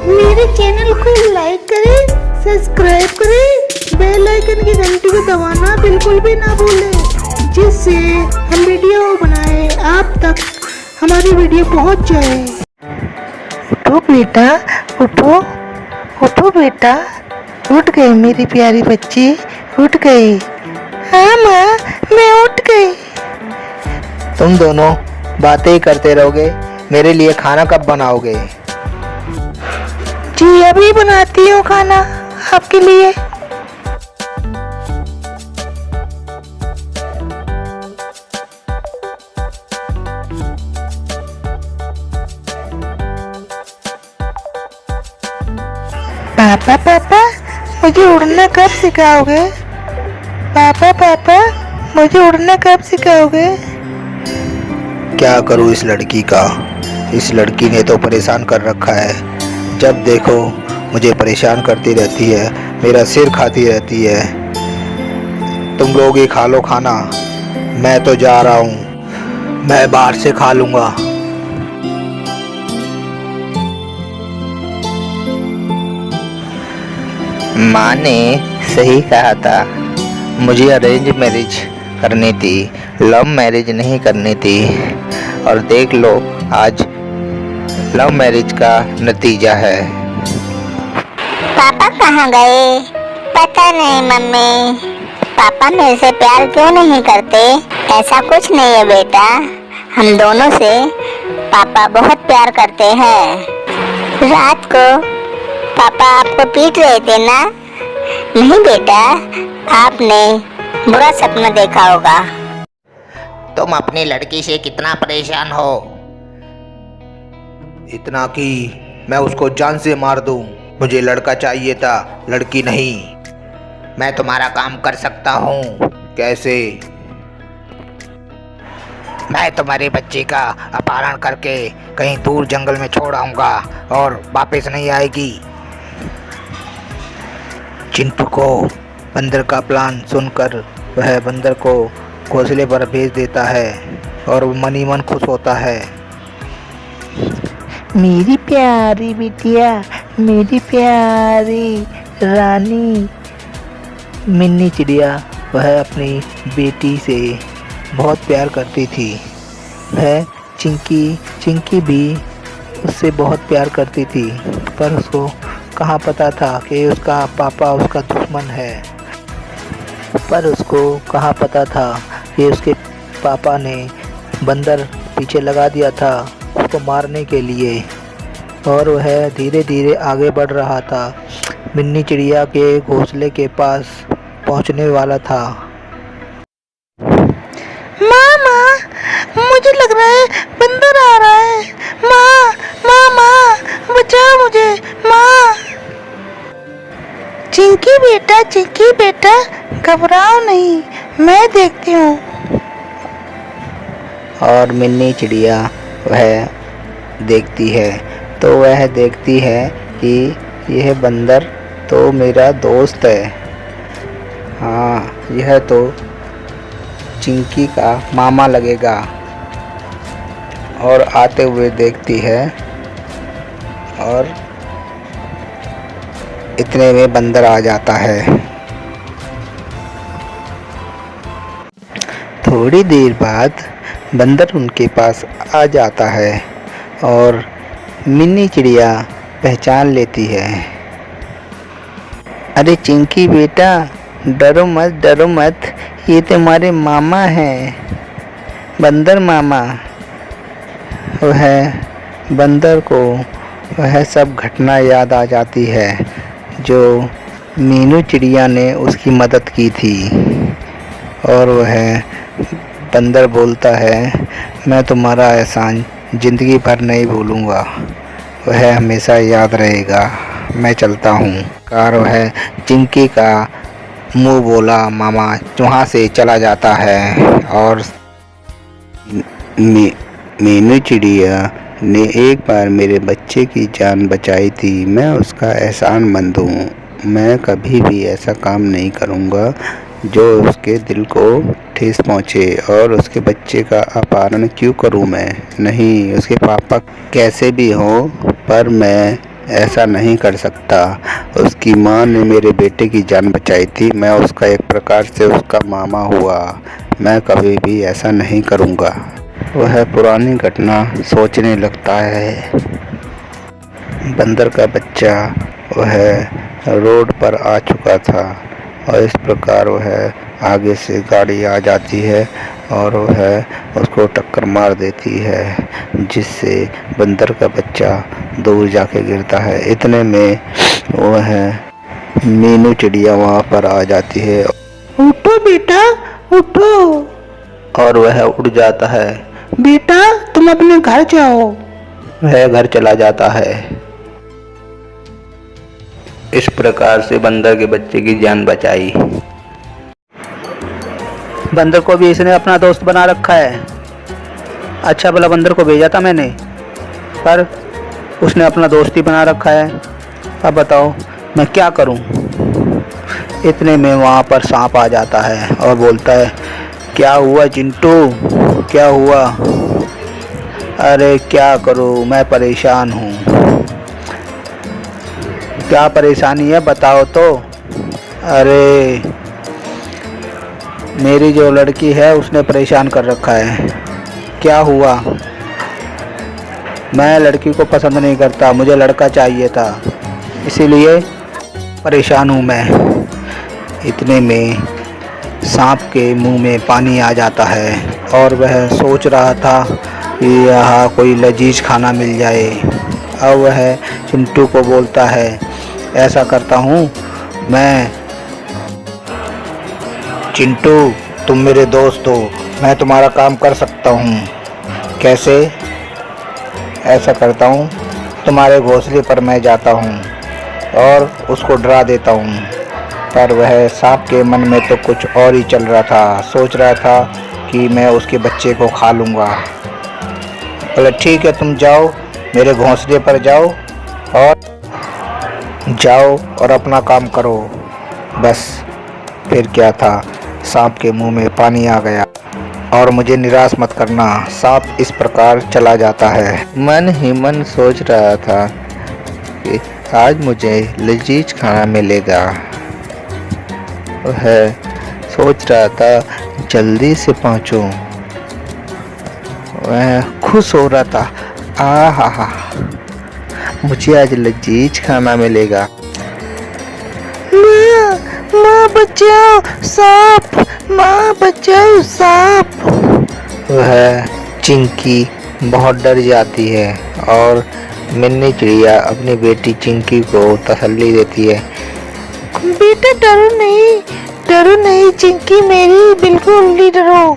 मेरे चैनल को लाइक करें, सब्सक्राइब करें, बेल आइकन की घंटी को दबाना बिल्कुल भी ना भूलें, जिससे हम वीडियो बनाए आप तक हमारी वीडियो पहुंच जाए। उठो बेटा, उठो उठो बेटा, उठ गई मेरी प्यारी बच्ची, उठ गई। हाँ माँ, मैं उठ गई। तुम दोनों बातें ही करते रहोगे, मेरे लिए खाना कब बनाओगे? जी अभी बनाती हूँ खाना आपके लिए। पापा पापा, मुझे उड़ना कब सिखाओगे? पापा पापा, मुझे उड़ना कब सिखाओगे? क्या करूँ इस लड़की का? इस लड़की ने तो परेशान कर रखा है। जब देखो मुझे परेशान करती रहती है, मेरा सिर खाती रहती है। तुम लोग ही खा लो खाना, मैं तो जा रहा हूँ, मैं बाहर से खा लूँगा। माँ ने सही कहा था, मुझे अरेंज मैरिज करनी थी, लव मैरिज नहीं करनी थी। और देख लो आज लव मैरिज का नतीजा है। पापा कहाँ गए? पता नहीं मम्मी, पापा मेरे से प्यार क्यों नहीं करते? ऐसा कुछ नहीं है बेटा, हम दोनों से पापा बहुत प्यार करते हैं। रात को पापा आपको पीट रहे थे ना? नहीं बेटा, आपने बुरा सपना देखा होगा। तुम अपनी लड़की से कितना परेशान हो? इतना कि मैं उसको जान से मार दूं। मुझे लड़का चाहिए था, लड़की नहीं। मैं तुम्हारा काम कर सकता हूँ। कैसे? मैं तुम्हारे बच्चे का अपहरण करके कहीं दूर जंगल में छोड़ आऊंगा और वापस नहीं आएगी। चिंटू को बंदर का प्लान सुनकर वह बंदर को घोंसले पर भेज देता है और मन ही मन खुश होता है। मेरी प्यारी बिटिया, मेरी प्यारी रानी मिन्नी चिड़िया वह अपनी बेटी से बहुत प्यार करती थी। वह चिंकी भी उससे बहुत प्यार करती थी, पर उसको कहाँ पता था कि उसका पापा उसका दुश्मन है। पर उसको कहाँ पता था कि उसके पापा ने बंदर पीछे लगा दिया था उसको मारने के लिए, और वह धीरे धीरे आगे बढ़ रहा था। मिन्नी चिड़िया के घोंसले के पास पहुंचने वाला था। मामा, मुझे लग रहा है बंदर आ रहा है। माँ माँ माँ, बचाओ मुझे माँ। चिंकी बेटा, घबराओ नहीं, मैं देखती हूँ। और मिन्नी चिड़िया वह देखती है तो वह देखती है कि यह बंदर तो मेरा दोस्त है। हाँ, यह तो चिंकी का मामा लगेगा। और आते हुए देखती है और इतने में बंदर आ जाता है। थोड़ी देर बाद बंदर उनके पास आ जाता है और मिन्नी चिड़िया पहचान लेती है। अरे चिंकी बेटा, डरो मत, ये तुम्हारे मामा हैं, बंदर मामा। वह बंदर को वह सब घटना याद आ जाती है जो मीनू चिड़िया ने उसकी मदद की थी। और वह बंदर बोलता है, मैं तुम्हारा एहसान ज़िंदगी भर नहीं भूलूंगा, वह हमेशा याद रहेगा। मैं चलता हूँ। कार वह चिंकी का मुंह बोला मामा वहाँ से चला जाता है। और मीनू चिड़िया ने एक बार मेरे बच्चे की जान बचाई थी, मैं उसका एहसानमंद हूँ। मैं कभी भी ऐसा काम नहीं करूँगा जो उसके दिल को ठेस पहुँचे। और उसके बच्चे का अपहरण क्यों करूँ मैं? नहीं, उसके पापा कैसे भी हो, पर मैं ऐसा नहीं कर सकता। उसकी माँ ने मेरे बेटे की जान बचाई थी, मैं उसका एक प्रकार से उसका मामा हुआ। मैं कभी भी ऐसा नहीं करूँगा। वह पुरानी घटना सोचने लगता है। बंदर का बच्चा वह रोड पर आ चुका था और इस प्रकार वह आगे से गाड़ी आ जाती है और वह उसको टक्कर मार देती है, जिससे बंदर का बच्चा दूर जाके गिरता है। इतने में वह मीनू चिड़िया वहाँ पर आ जाती है उठो बेटा, उठो। और वह उड़ जाता है। बेटा तुम अपने घर जाओ। वह घर चला जाता है। इस प्रकार से बंदर के बच्चे की जान बचाई। बंदर को भी इसने अपना दोस्त बना रखा है। अच्छा भला बंदर को भेजा था मैंने, पर उसने अपना दोस्त ही बना रखा है। अब बताओ मैं क्या करूं? इतने में वहाँ पर सांप आ जाता है और बोलता है, क्या हुआ चिंटू, क्या हुआ? अरे क्या करूं, मैं परेशान हूँ। क्या परेशानी है बताओ तो। अरे मेरी जो लड़की है उसने परेशान कर रखा है। क्या हुआ? मैं लड़की को पसंद नहीं करता, मुझे लड़का चाहिए था, इसीलिए परेशान हूँ मैं। इतने में सांप के मुंह में पानी आ जाता है और वह सोच रहा था कि यहाँ कोई लजीज खाना मिल जाए। अब वह चिंटू को बोलता है, ऐसा करता हूँ मैं, चिंटू तुम मेरे दोस्त हो, मैं तुम्हारा काम कर सकता हूँ। कैसे? ऐसा करता हूँ, तुम्हारे घोंसले पर मैं जाता हूँ और उसको डरा देता हूँ। पर वह सांप के मन में तो कुछ और ही चल रहा था। सोच रहा था कि मैं उसके बच्चे को खा लूँगा। बोले ठीक है, तुम जाओ, मेरे घोंसले पर जाओ और अपना काम करो। बस फिर क्या था, सांप के मुंह में पानी आ गया। और मुझे निराश मत करना, सांप इस प्रकार चला जाता है। मन ही मन सोच रहा था कि आज मुझे लजीज खाना मिलेगा। वह सोच रहा था जल्दी से पहुंचूं। वह खुश हो रहा था, आहा मुझे आज लजीज खाना मिलेगा। माँ बचाओ सांप, माँ बचाओ सांप। वह चिंकी बहुत डर जाती है और मिन्नी चिड़िया अपनी बेटी चिंकी को तसल्ली देती है। बेटा डरो नहीं चिंकी मेरी, बिल्कुल नहीं डरो,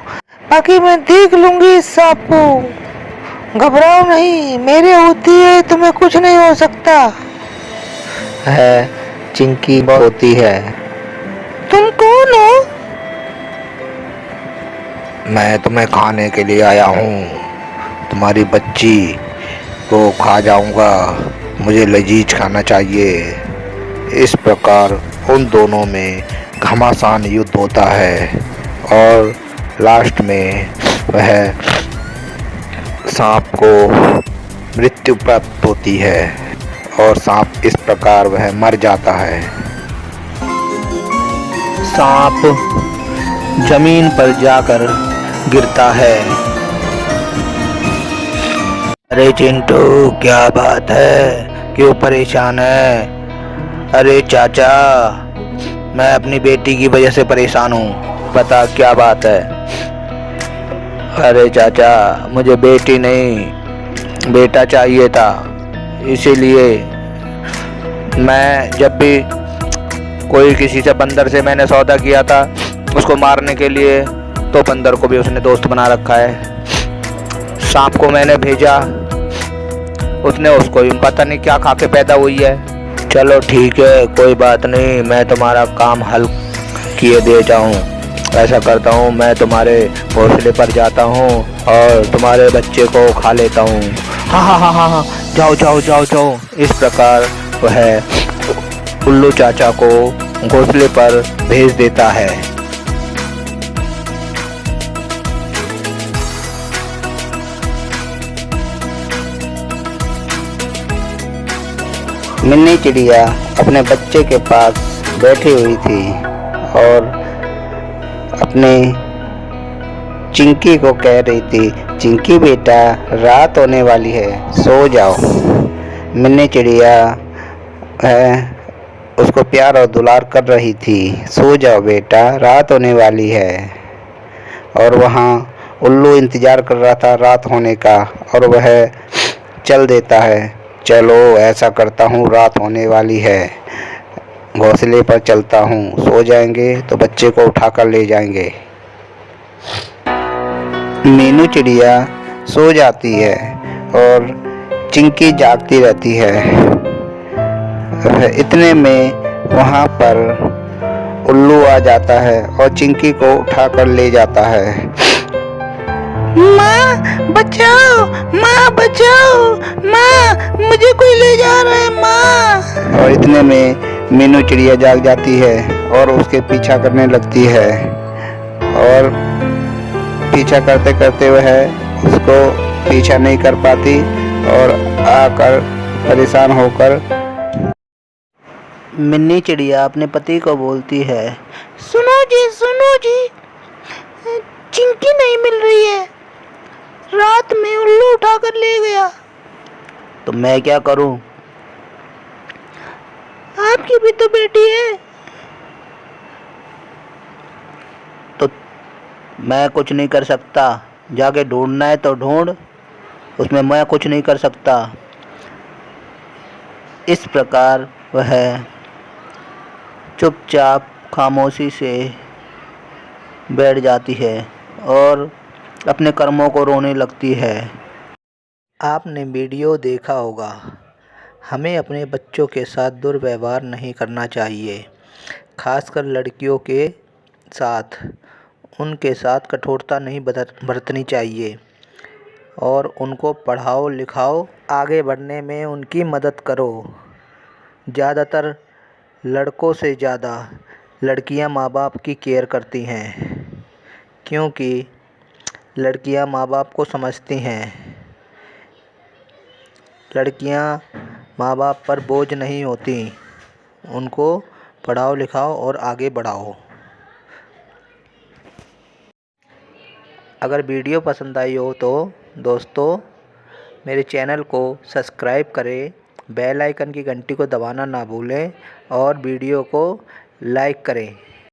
बाकी मैं देख लूंगी इस सांप को। घबराओ नहीं, मेरे होती है तुम्हें कुछ नहीं हो सकता। है चिंकी होती है। तुम कौन हो? मैं तुम्हें खाने के लिए आया हूँ, तुम्हारी बच्ची को खा जाऊंगा, मुझे लजीज खाना चाहिए। इस प्रकार उन दोनों में घमासान युद्ध होता है और लास्ट में वह सांप को मृत्यु प्राप्त होती है और सांप इस प्रकार वह मर जाता है। सांप जमीन पर जाकर गिरता है। अरे चिंटू क्या बात है, क्यों परेशान है? अरे चाचा मैं अपनी बेटी की वजह से परेशान हूँ, बता क्या बात है? अरे चाचा मुझे बेटी नहीं बेटा चाहिए था, इसीलिए मैं जब भी कोई किसी से बंदर से मैंने सौदा किया था उसको मारने के लिए, तो बंदर को भी उसने दोस्त बना रखा है। सांप को मैंने भेजा, उसने उसको भी पता नहीं क्या खा के पैदा हुई है। चलो ठीक है कोई बात नहीं, मैं तुम्हारा काम हल किए दे जाऊँ। ऐसा करता हूँ मैं तुम्हारे घोंसले पर जाता हूँ और तुम्हारे बच्चे को खा लेता हूँ। हाँ, जाओ। इस प्रकार वह उल्लू चाचा को घोंसले पर भेज देता है। मिन्नी चिड़िया अपने बच्चे के पास बैठी हुई थी और अपने चिंकी को कह रही थी, चिंकी बेटा रात होने वाली है, सो जाओ। मिन्नी चिड़िया उसको प्यार और दुलार कर रही थी, सो जाओ बेटा रात होने वाली है। और वहाँ उल्लू इंतज़ार कर रहा था रात होने का और वह चल देता है, चलो ऐसा करता हूँ, रात होने वाली है, घोंसले पर चलता हूँ, सो जाएंगे तो बच्चे को उठाकर ले जाएंगे। मीनू चिड़िया सो जाती है और चिंकी जागती रहती है। इतने में वहाँ पर उल्लू आ जाता है और चिंकी को उठाकर ले जाता है। माँ बचाओ, माँ बचाओ, माँ मुझे कोई ले जा रहा है माँ। और इतने में मीनू चिड़िया जाग जाती है और उसके पीछा करने लगती है और पीछा करते करते वह उसको पीछा नहीं कर पाती और आकर परेशान होकर मिन्नी चिड़िया अपने पति को बोलती है, सुनो जी, चिंकी नहीं मिल रही है, रात में उल्लू उठाकर ले गया। तो मैं क्या करूं? आपकी भी तो बेटी है। तो मैं कुछ नहीं कर सकता, जाके ढूंढना है तो ढूंढ, उसमें मैं कुछ नहीं कर सकता। इस प्रकार वह चुपचाप खामोशी से बैठ जाती है और अपने कर्मों को रोने लगती है। आपने वीडियो देखा होगा, हमें अपने बच्चों के साथ दुर्व्यवहार नहीं करना चाहिए, खासकर लड़कियों के साथ। उनके साथ कठोरता नहीं बरतनी चाहिए और उनको पढ़ाओ लिखाओ, आगे बढ़ने में उनकी मदद करो। ज़्यादातर लड़कों से ज़्यादा लड़कियां माँ बाप की केयर करती हैं, क्योंकि लड़कियां माँ बाप को समझती हैं। लड़कियां माँ बाप पर बोझ नहीं होती, उनको पढ़ाओ लिखाओ और आगे बढ़ाओ। अगर वीडियो पसंद आई हो तो दोस्तों मेरे चैनल को सब्सक्राइब करें, बेल आइकन की घंटी को दबाना ना भूलें और वीडियो को लाइक करें।